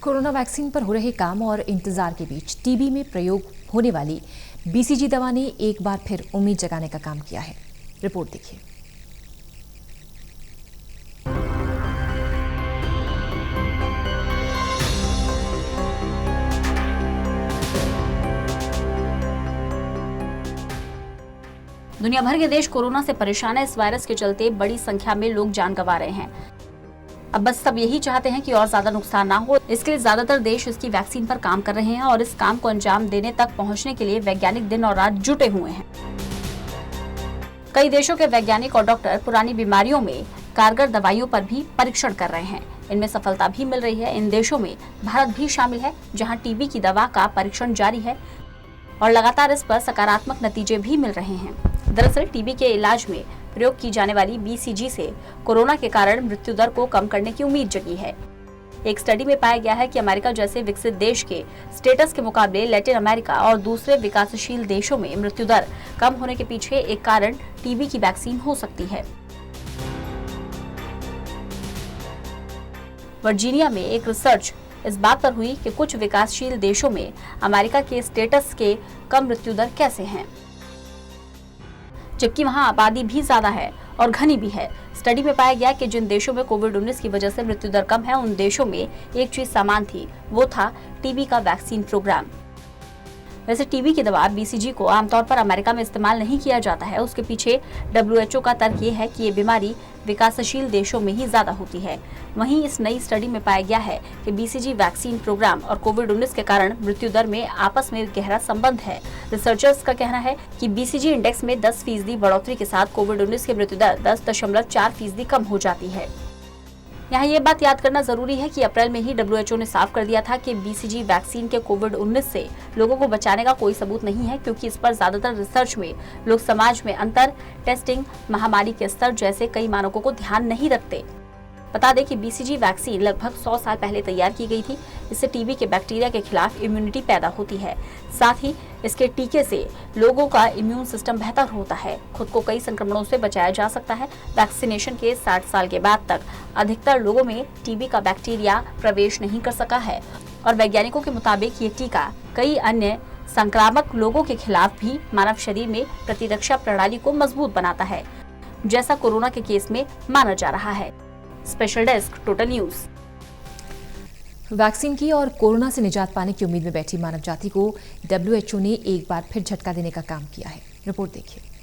Corona vaccine पर हो रहे काम और इंतजार के बीच टीबी में प्रयोग होने वाली बीसीजी दवा ने एक बार फिर उम्मीद जगाने का काम किया है। रिपोर्ट देखिए। दुनिया भर के देश कोरोना से परेशान है। इस वायरस के चलते बड़ी संख्या में लोग जान गंवा रहे हैं। अब बस सब यही चाहते हैं कि और ज्यादा नुकसान ना हो। इसके लिए ज्यादातर देश इसकी वैक्सीन पर काम कर रहे हैं और इस काम को अंजाम देने तक पहुंचने के लिए वैज्ञानिक दिन और रात जुटे हुए हैं। कई देशों के वैज्ञानिक और डॉक्टर पुरानी बीमारियों में कारगर दवाइयों पर भी परीक्षण कर रहे हैं। इनमें सफलता भी मिल रही है। इन देशों में भारत भी शामिल है, जहाँ टीबी की दवा का परीक्षण जारी है और लगातार इस पर सकारात्मक नतीजे भी मिल रहे हैं। दरअसल टीबी के इलाज में प्रयोग की जाने वाली बीसीजी से कोरोना के कारण मृत्यु दर को कम करने की उम्मीद जगी है। एक स्टडी में पाया गया है कि अमेरिका जैसे विकसित देश के स्टेटस के मुकाबले लैटिन अमेरिका और दूसरे विकासशील देशों में मृत्यु दर कम होने के पीछे एक कारण टीबी की वैक्सीन हो सकती है। वर्जीनिया में एक रिसर्च इस बात पर हुई कि कुछ विकासशील देशों में अमेरिका के स्टेटस के कम मृत्यु दर कैसे हैं, जबकि वहां आबादी भी ज्यादा है और घनी भी है। स्टडी में पाया गया कि जिन देशों में कोविड-19 की वजह से मृत्यु दर कम है, उन देशों में एक चीज समान थी, वो था टीबी का वैक्सीन प्रोग्राम। वैसे टीबी की दवा बीसीजी को आमतौर पर अमेरिका में इस्तेमाल नहीं किया जाता है। उसके पीछे WHO का तर्क ये है कि ये बीमारी विकासशील देशों में ही ज्यादा होती है। वहीं इस नई स्टडी में पाया गया है कि बीसीजी वैक्सीन प्रोग्राम और कोविड-19 के कारण मृत्यु दर में आपस में गहरा संबंध है। रिसर्चर्स का कहना है कि बीसीजी इंडेक्स में 10% बढ़ोतरी के साथ कोविड-19 की मृत्यु दर 10.4% कम हो जाती है। यहाँ ये बात याद करना जरूरी है कि अप्रैल में ही WHO ने साफ कर दिया था कि बीसीजी वैक्सीन के कोविड-19 से लोगों को बचाने का कोई सबूत नहीं है, क्योंकि इस पर ज्यादातर रिसर्च में लोग समाज में अंतर, टेस्टिंग, महामारी के स्तर जैसे कई मानकों को ध्यान नहीं रखते। बता दें कि बीसीजी वैक्सीन लगभग 100 साल पहले तैयार की गई थी। इससे टीबी के बैक्टीरिया के खिलाफ इम्यूनिटी पैदा होती है। साथ ही इसके टीके से लोगों का इम्यून सिस्टम बेहतर होता है, खुद को कई संक्रमणों से बचाया जा सकता है। वैक्सीनेशन के 60 साल के बाद तक अधिकतर लोगों में टीबी का बैक्टीरिया प्रवेश नहीं कर सका है और वैज्ञानिकों के मुताबिक ये टीका कई अन्य संक्रामक रोगों के खिलाफ भी मानव शरीर में प्रतिरक्षा प्रणाली को मजबूत बनाता है, जैसा कोरोना के केस में माना जा रहा है। Special desk, total news. Vaccine की और कोरोना से निजात पाने की उम्मीद में बैठी मानव जाति को WHO ने एक बार फिर झटका देने का काम किया है। रिपोर्ट देखिए।